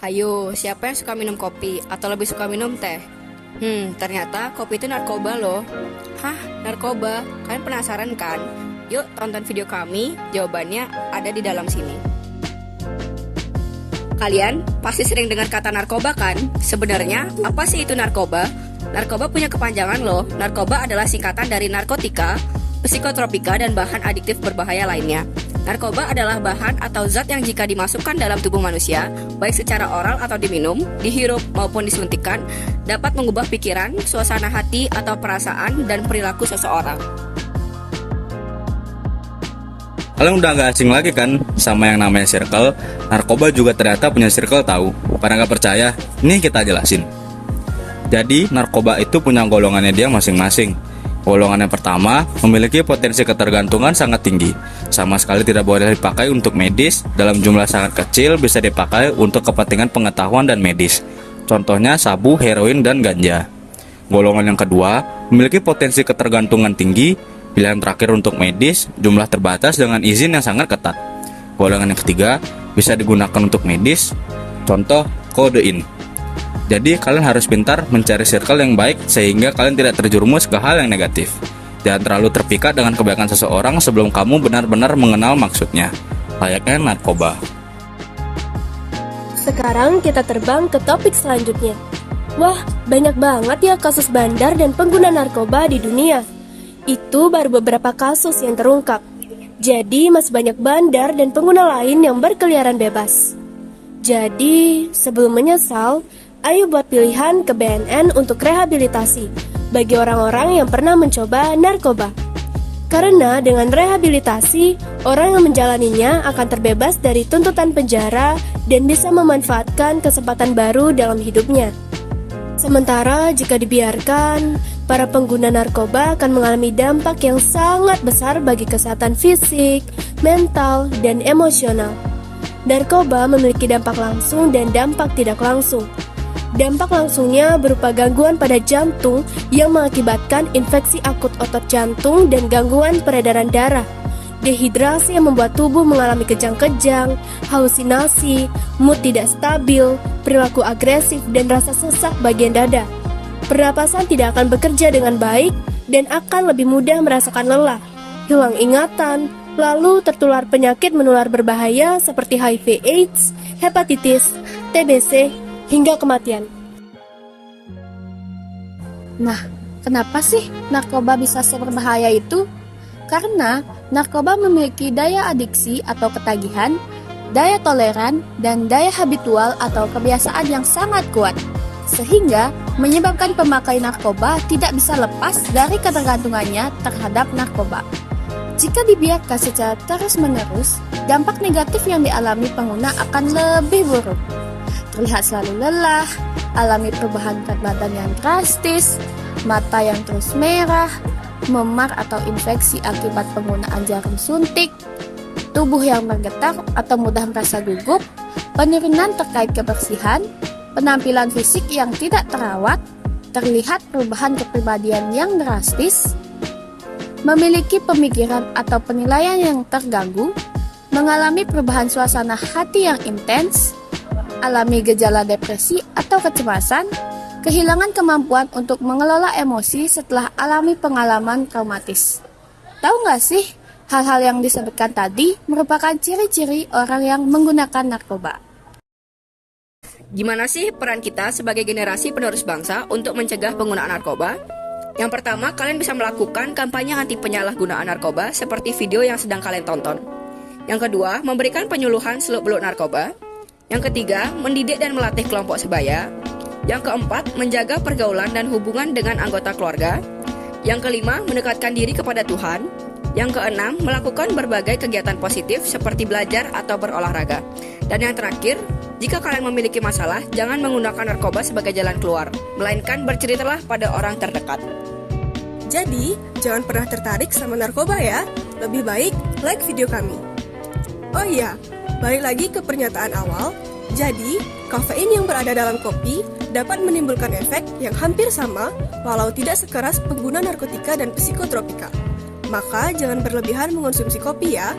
Hayo, siapa yang suka minum kopi atau lebih suka minum teh? Ternyata kopi itu narkoba loh. Hah, narkoba? Kalian penasaran kan? Yuk tonton video kami, jawabannya ada di dalam sini. Kalian pasti sering dengar kata narkoba kan? Sebenarnya apa sih itu narkoba? Narkoba punya kepanjangan loh. Narkoba adalah singkatan dari narkotika, psikotropika, dan bahan adiktif berbahaya lainnya. Narkoba adalah bahan atau zat yang jika dimasukkan dalam tubuh manusia, baik secara oral atau diminum, dihirup maupun disuntikkan, dapat mengubah pikiran, suasana hati atau perasaan dan perilaku seseorang. Kalian udah gak asing lagi kan sama yang namanya circle? Narkoba juga ternyata punya circle tahu. Pada gak percaya? Nih kita jelasin. Jadi narkoba itu punya golongannya dia masing-masing. Golongan yang pertama memiliki potensi ketergantungan sangat tinggi. Sama sekali tidak boleh dipakai untuk medis, dalam jumlah sangat kecil bisa dipakai untuk kepentingan pengetahuan dan medis. Contohnya sabu, heroin, dan ganja. Golongan yang kedua memiliki potensi ketergantungan tinggi, pilihan terakhir untuk medis, jumlah terbatas dengan izin yang sangat ketat. Golongan yang ketiga bisa digunakan untuk medis, contoh kodein. Jadi kalian harus pintar mencari circle yang baik sehingga kalian tidak terjerumus ke hal yang negatif. Jangan terlalu terpikat dengan kebaikan seseorang sebelum kamu benar-benar mengenal maksudnya. Layaknya narkoba. Sekarang kita terbang ke topik selanjutnya. Wah, banyak banget ya kasus bandar dan pengguna narkoba di dunia. Itu baru beberapa kasus yang terungkap. Jadi masih banyak bandar dan pengguna lain yang berkeliaran bebas. Jadi, sebelum menyesal, ayo buat pilihan ke BNN untuk rehabilitasi bagi orang-orang yang pernah mencoba narkoba. Karena dengan rehabilitasi, orang yang menjalaninya akan terbebas dari tuntutan penjara dan bisa memanfaatkan kesempatan baru dalam hidupnya. Sementara jika dibiarkan, para pengguna narkoba akan mengalami dampak yang sangat besar bagi kesehatan fisik, mental, dan emosional. Narkoba memiliki dampak langsung dan dampak tidak langsung. Dampak langsungnya berupa gangguan pada jantung yang mengakibatkan infeksi akut otot jantung dan gangguan peredaran darah, dehidrasi yang membuat tubuh mengalami kejang-kejang, halusinasi, mood tidak stabil, perilaku agresif, dan rasa sesak bagian dada. Pernapasan tidak akan bekerja dengan baik dan akan lebih mudah merasakan lelah, hilang ingatan, lalu tertular penyakit menular berbahaya seperti HIV/AIDS, hepatitis, TBC, hingga kematian. Nah, kenapa sih narkoba bisa seberbahaya itu? Karena narkoba memiliki daya adiksi atau ketagihan, daya toleran, dan daya habitual atau kebiasaan yang sangat kuat, sehingga menyebabkan pemakai narkoba tidak bisa lepas dari ketergantungannya terhadap narkoba. Jika dibiarkan secara terus-menerus, dampak negatif yang dialami pengguna akan lebih buruk. Terlihat selalu lelah, alami perubahan berat badan yang drastis, mata yang terus merah, memar atau infeksi akibat penggunaan jarum suntik, tubuh yang bergetar atau mudah merasa gugup, penurunan terkait kebersihan, penampilan fisik yang tidak terawat, terlihat perubahan kepribadian yang drastis, memiliki pemikiran atau penilaian yang terganggu, mengalami perubahan suasana hati yang intens, alami gejala depresi atau kecemasan, kehilangan kemampuan untuk mengelola emosi setelah alami pengalaman traumatis. Tahu nggak sih, hal-hal yang disebutkan tadi merupakan ciri-ciri orang yang menggunakan narkoba. Gimana sih peran kita sebagai generasi penerus bangsa untuk mencegah penggunaan narkoba? Yang pertama, kalian bisa melakukan kampanye anti penyalahgunaan narkoba seperti video yang sedang kalian tonton. Yang kedua, memberikan penyuluhan seluk-beluk narkoba. Yang ketiga, mendidik dan melatih kelompok sebaya. Yang keempat, menjaga pergaulan dan hubungan dengan anggota keluarga. Yang kelima, mendekatkan diri kepada Tuhan. Yang keenam, melakukan berbagai kegiatan positif seperti belajar atau berolahraga. Dan yang terakhir, jika kalian memiliki masalah, jangan menggunakan narkoba sebagai jalan keluar, melainkan berceritalah pada orang terdekat. Jadi, jangan pernah tertarik sama narkoba ya. Lebih baik like video kami. Oh iya, balik lagi ke pernyataan awal. Jadi, kafein yang berada dalam kopi dapat menimbulkan efek yang hampir sama walau tidak sekeras pengguna narkotika dan psikotropika. Maka jangan berlebihan mengonsumsi kopi ya.